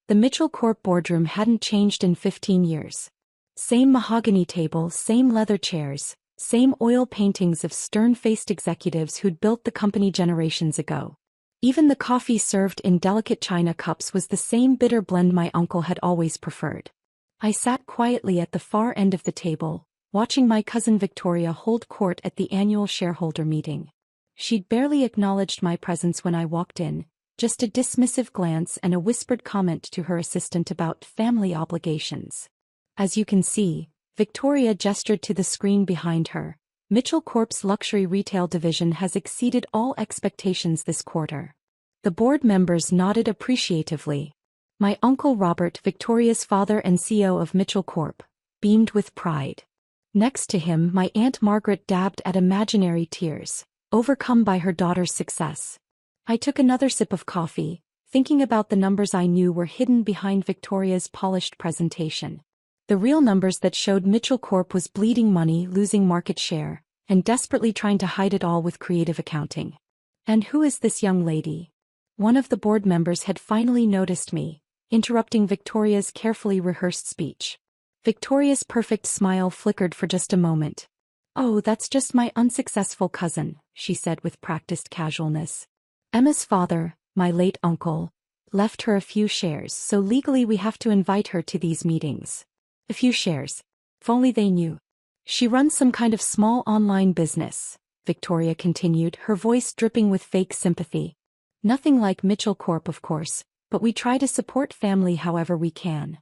The Mitchell Corp boardroom hadn't changed in 15 years. Same mahogany table, same leather chairs, same oil paintings of stern-faced executives who'd built the company generations ago. Even the coffee served in delicate china cups was the same bitter blend my uncle had always preferred. I sat quietly at the far end of the table, watching my cousin Victoria hold court at the annual shareholder meeting. She'd barely acknowledged my presence when I walked in, just a dismissive glance and a whispered comment to her assistant about family obligations. As you can see, Victoria gestured to the screen behind her. Mitchell Corp's luxury retail division has exceeded all expectations this quarter. The board members nodded appreciatively. My uncle Robert, Victoria's father and CEO of Mitchell Corp, beamed with pride. Next to him, my Aunt Margaret dabbed at imaginary tears, overcome by her daughter's success. I took another sip of coffee, thinking about the numbers I knew were hidden behind Victoria's polished presentation. The real numbers that showed Mitchell Corp was bleeding money, losing market share, and desperately trying to hide it all with creative accounting. And who is this young lady? One of the board members had finally noticed me, interrupting Victoria's carefully rehearsed speech. Victoria's perfect smile flickered for just a moment. "Oh, that's just my unsuccessful cousin," she said with practiced casualness. "Emma's father, my late uncle, left her a few shares, so legally we have to invite her to these meetings." A few shares. If only they knew. "She runs some kind of small online business," Victoria continued, her voice dripping with fake sympathy. "Nothing like Mitchell Corp, of course, but we try to support family however we can."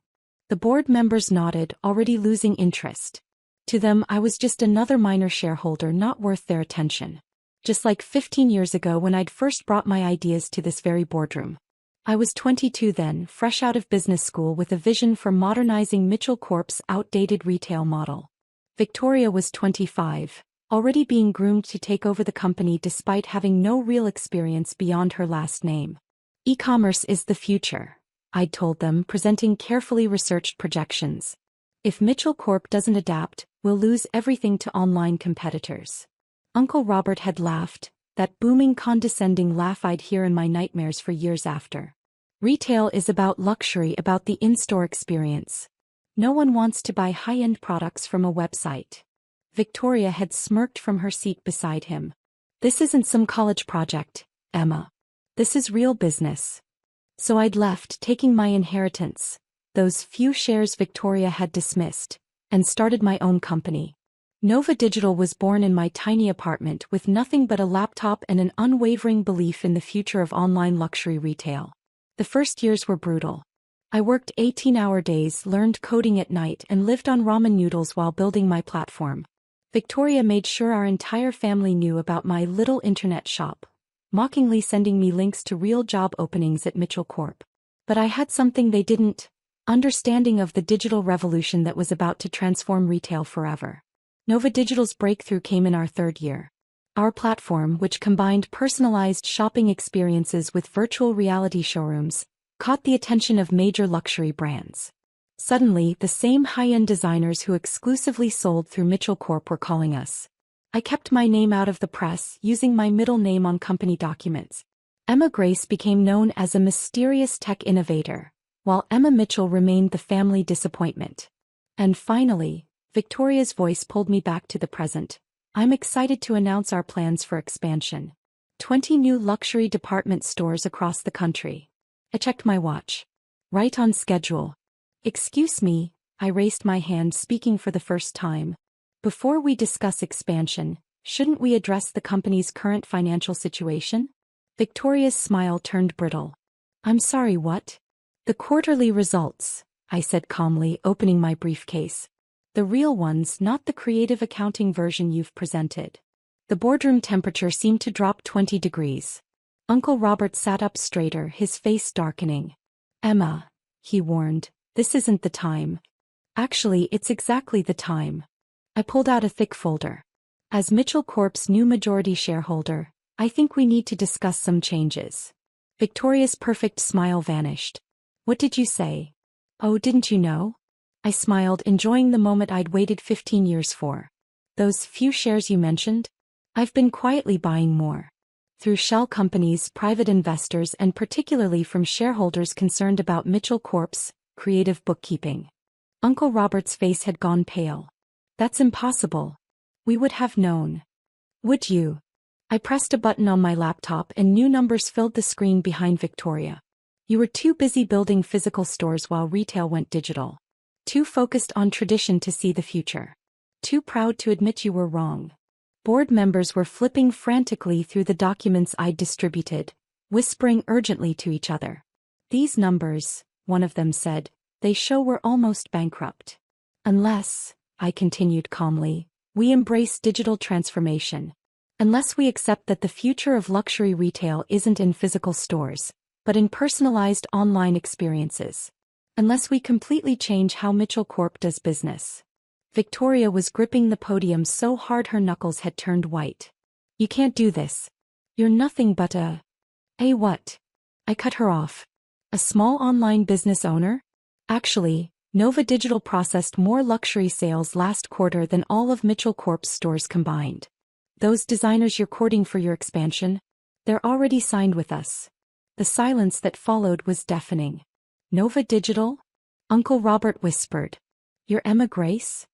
The board members nodded, already losing interest. To them, I was just another minor shareholder not worth their attention. Just like 15 years ago when I'd first brought my ideas to this very boardroom. I was 22 then, fresh out of business school with a vision for modernizing Mitchell Corp's outdated retail model. Victoria was 25, already being groomed to take over the company despite having no real experience beyond her last name. "E-commerce is the future," I'd told them, presenting carefully researched projections. "If Mitchell Corp doesn't adapt, we'll lose everything to online competitors." Uncle Robert had laughed, that booming condescending laugh I'd hear in my nightmares for years after. "Retail is about luxury, about the in-store experience. No one wants to buy high-end products from a website." Victoria had smirked from her seat beside him. "This isn't some college project, Emma. This is real business." So I'd left, taking my inheritance, those few shares Victoria had dismissed, and started my own company. Nova Digital was born in my tiny apartment with nothing but a laptop and an unwavering belief in the future of online luxury retail. The first years were brutal. I worked 18-hour days, learned coding at night, and lived on ramen noodles while building my platform. Victoria made sure our entire family knew about my little internet shop, mockingly sending me links to real job openings at Mitchell Corp. But I had something they didn't: understanding of the digital revolution that was about to transform retail forever. Nova Digital's breakthrough came in our third year. Our platform, which combined personalized shopping experiences with virtual reality showrooms, caught the attention of major luxury brands. Suddenly, the same high-end designers who exclusively sold through Mitchell Corp were calling us. I kept my name out of the press, using my middle name on company documents. Emma Grace became known as a mysterious tech innovator, while Emma Mitchell remained the family disappointment. And finally, Victoria's voice pulled me back to the present. "I'm excited to announce our plans for expansion. 20 new luxury department stores across the country." I checked my watch. Right on schedule. "Excuse me," I raised my hand, speaking for the first time. "Before we discuss expansion, shouldn't we address the company's current financial situation?" Victoria's smile turned brittle. "I'm sorry, what?" "The quarterly results," I said calmly, opening my briefcase. "The real ones, not the creative accounting version you've presented." The boardroom temperature seemed to drop 20 degrees. Uncle Robert sat up straighter, his face darkening. "Emma," he warned, "this isn't the time." "Actually, it's exactly the time." I pulled out a thick folder. "As Mitchell Corp's new majority shareholder, I think we need to discuss some changes." Victoria's perfect smile vanished. "What did you say?" "Oh, didn't you know?" I smiled, enjoying the moment I'd waited 15 years for. "Those few shares you mentioned? I've been quietly buying more." through shell companies, private investors, and particularly from shareholders concerned about Mitchell Corp's creative bookkeeping. Uncle Robert's face had gone pale. That's impossible. We would have known. Would you? I pressed a button on my laptop and new numbers filled the screen behind Victoria. You were too busy building physical stores while retail went digital. Too focused on tradition to see the future. Too proud to admit you were wrong. Board members were flipping frantically through the documents I'd distributed, whispering urgently to each other. These numbers, one of them said, they show we're almost bankrupt. Unless, I continued calmly, we embrace digital transformation. Unless we accept that the future of luxury retail isn't in physical stores, but in personalized online experiences. Unless we completely change how Mitchell Corp does business. Victoria was gripping the podium so hard her knuckles had turned white. You can't do this. You're nothing but a what? I cut her off. A small online business owner? Actually, Nova Digital processed more luxury sales last quarter than all of Mitchell Corp's stores combined. Those designers you're courting for your expansion? They're already signed with us. The silence that followed was deafening. Nova Digital? Uncle Robert whispered. You're Emma Grace?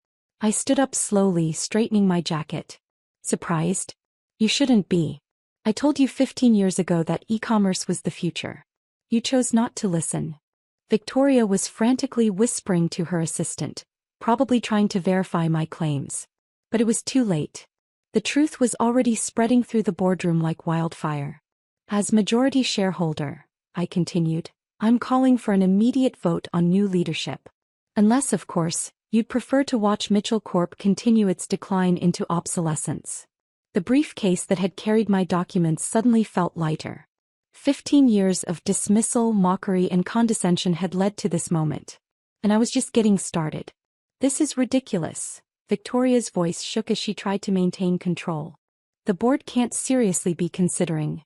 I stood up slowly, straightening my jacket. Surprised? You shouldn't be. I told you 15 years ago that e-commerce was the future. You chose not to listen. Victoria was frantically whispering to her assistant, probably trying to verify my claims. But it was too late. The truth was already spreading through the boardroom like wildfire. As majority shareholder, I continued, I'm calling for an immediate vote on new leadership. Unless, of course, you'd prefer to watch Mitchell Corp continue its decline into obsolescence. The briefcase that had carried my documents suddenly felt lighter. 15 years of dismissal, mockery, and condescension had led to this moment. And I was just getting started. This is ridiculous. Victoria's voice shook as she tried to maintain control. The board can't seriously be considering.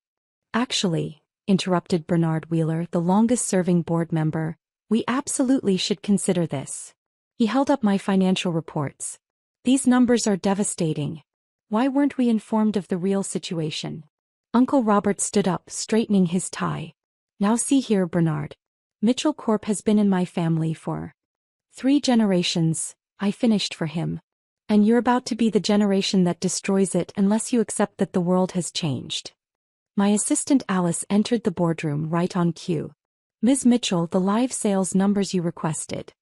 Actually, interrupted Bernard Wheeler, the longest-serving board member, we absolutely should consider this. He held up my financial reports. These numbers are devastating. Why weren't we informed of the real situation? Uncle Robert stood up, straightening his tie. Now see here, Bernard. Mitchell Corp has been in my family for 3 generations, I finished for him. And you're about to be the generation that destroys it unless you accept that the world has changed. My assistant Alice entered the boardroom right on cue. Ms. Mitchell, the live sales numbers you requested.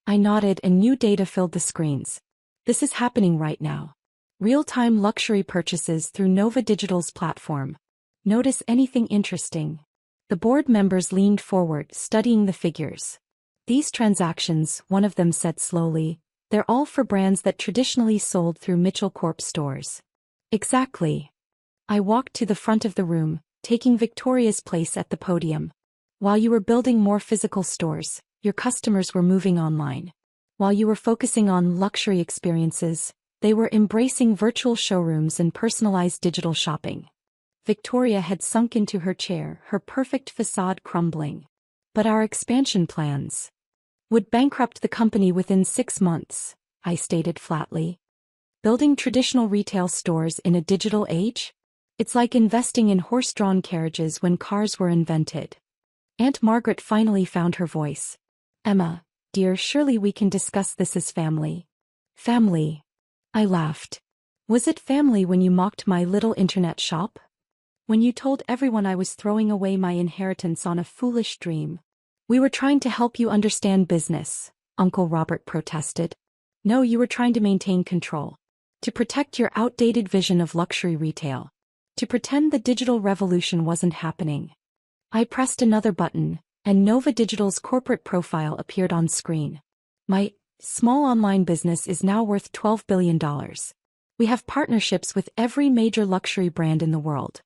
I nodded and new data filled the screens. This is happening right now. Real-time luxury purchases through Nova Digital's platform. Notice anything interesting? The board members leaned forward, studying the figures. These transactions, one of them said slowly, they're all for brands that traditionally sold through Mitchell Corp stores. Exactly. I walked to the front of the room, taking Victoria's place at the podium. While you were building more physical stores, your customers were moving online. While you were focusing on luxury experiences, they were embracing virtual showrooms and personalized digital shopping. Victoria had sunk into her chair, her perfect facade crumbling. But our expansion plans would bankrupt the company within 6 months, I stated flatly. Building traditional retail stores in a digital age? It's like investing in horse-drawn carriages when cars were invented. Aunt Margaret finally found her voice. Emma, dear, surely we can discuss this as family. Family. I laughed. Was it family when you mocked my little internet shop? When you told everyone I was throwing away my inheritance on a foolish dream? We were trying to help you understand business, Uncle Robert protested. No, you were trying to maintain control. To protect your outdated vision of luxury retail. To pretend the digital revolution wasn't happening. I pressed another button, and Nova Digital's corporate profile appeared on screen. My small online business is now worth $12 billion. We have partnerships with every major luxury brand in the world.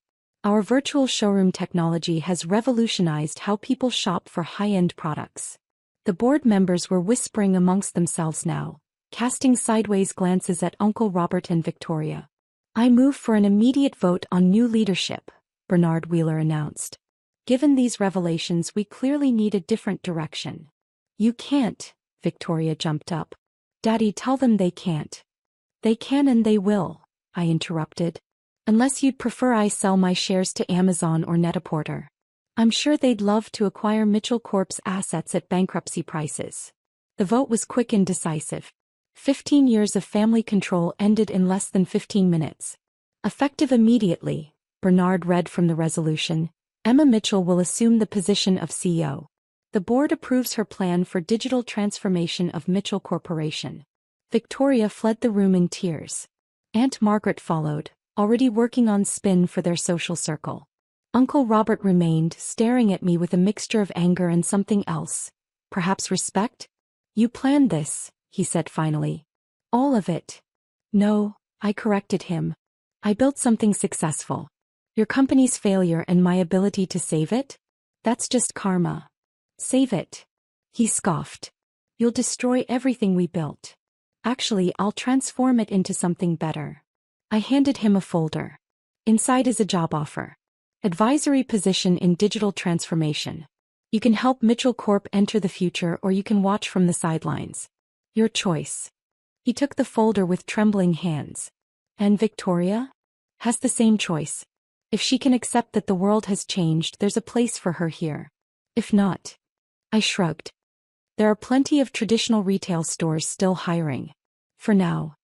Our virtual showroom technology has revolutionized how people shop for high-end products. The board members were whispering amongst themselves now, casting sideways glances at Uncle Robert and Victoria. I move for an immediate vote on new leadership, Bernard Wheeler announced. Given these revelations, we clearly need a different direction. You can't, Victoria jumped up. Daddy, tell them they can't. They can and they will, I interrupted. Unless you'd prefer I sell my shares to Amazon or Net-a-Porter. I'm sure they'd love to acquire Mitchell Corp's assets at bankruptcy prices. The vote was quick and decisive. 15 years of family control ended in less than 15 minutes. Effective immediately, Bernard read from the resolution, Emma Mitchell will assume the position of CEO. The board approves her plan for digital transformation of Mitchell Corporation. Victoria fled the room in tears. Aunt Margaret followed, already working on spin for their social circle. Uncle Robert remained, staring at me with a mixture of anger and something else. Perhaps respect? You planned this, he said finally. All of it. No, I corrected him. I built something successful. Your company's failure and my ability to save it? That's just karma. Save it. He scoffed. You'll destroy everything we built. Actually, I'll transform it into something better. I handed him a folder. Inside is a job offer. Advisory position in digital transformation. You can help Mitchell Corp enter the future or you can watch from the sidelines. Your choice. He took the folder with trembling hands. And Victoria? Has the same choice. If she can accept that the world has changed, there's a place for her here. If not. I shrugged. There are plenty of traditional retail stores still hiring. For now.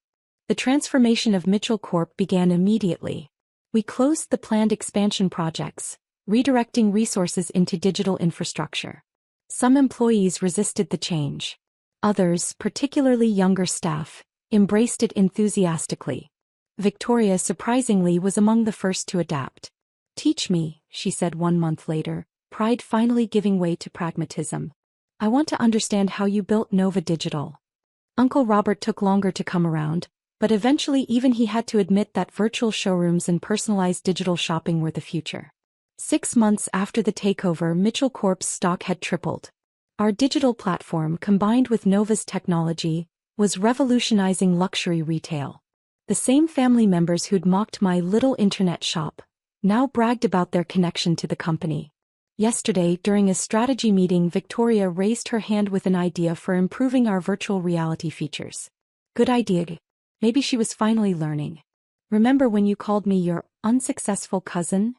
The transformation of Mitchell Corp began immediately. We closed the planned expansion projects, redirecting resources into digital infrastructure. Some employees resisted the change. Others, particularly younger staff, embraced it enthusiastically. Victoria surprisingly was among the first to adapt. Teach me, she said 1 month later, pride finally giving way to pragmatism. I want to understand how you built Nova Digital. Uncle Robert took longer to come around, but eventually even he had to admit that virtual showrooms and personalized digital shopping were the future. 6 months after the takeover, Mitchell Corp's stock had tripled. Our digital platform, combined with Nova's technology, was revolutionizing luxury retail. The same family members who'd mocked my little internet shop now bragged about their connection to the company. Yesterday, during a strategy meeting, Victoria raised her hand with an idea for improving our virtual reality features. Good idea. Maybe she was finally learning. Remember when you called me your unsuccessful cousin?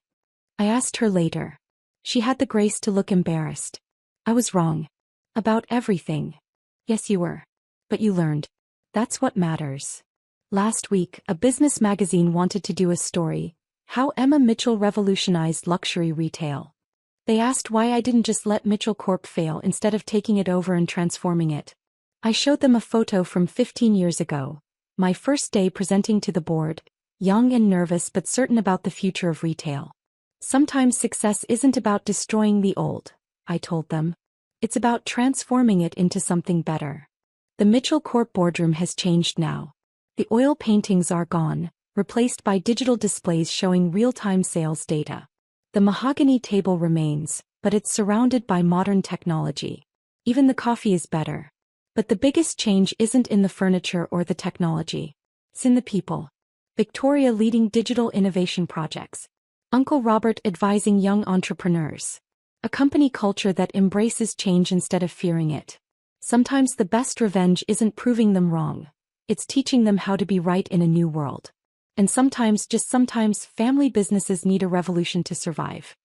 I asked her later. She had the grace to look embarrassed. I was wrong. About everything. Yes, you were. But you learned. That's what matters. Last week, a business magazine wanted to do a story, how Emma Mitchell revolutionized luxury retail. They asked why I didn't just let Mitchell Corp fail instead of taking it over and transforming it. I showed them a photo from 15 years ago. My first day presenting to the board, young and nervous but certain about the future of retail. Sometimes success isn't about destroying the old, I told them. It's about transforming it into something better. The Mitchell Corp boardroom has changed now. The oil paintings are gone, replaced by digital displays showing real-time sales data. The mahogany table remains, but it's surrounded by modern technology. Even the coffee is better. But the biggest change isn't in the furniture or the technology. It's in the people. Victoria leading digital innovation projects. Uncle Robert advising young entrepreneurs. A company culture that embraces change instead of fearing it. Sometimes the best revenge isn't proving them wrong. It's teaching them how to be right in a new world. And sometimes, just sometimes, family businesses need a revolution to survive.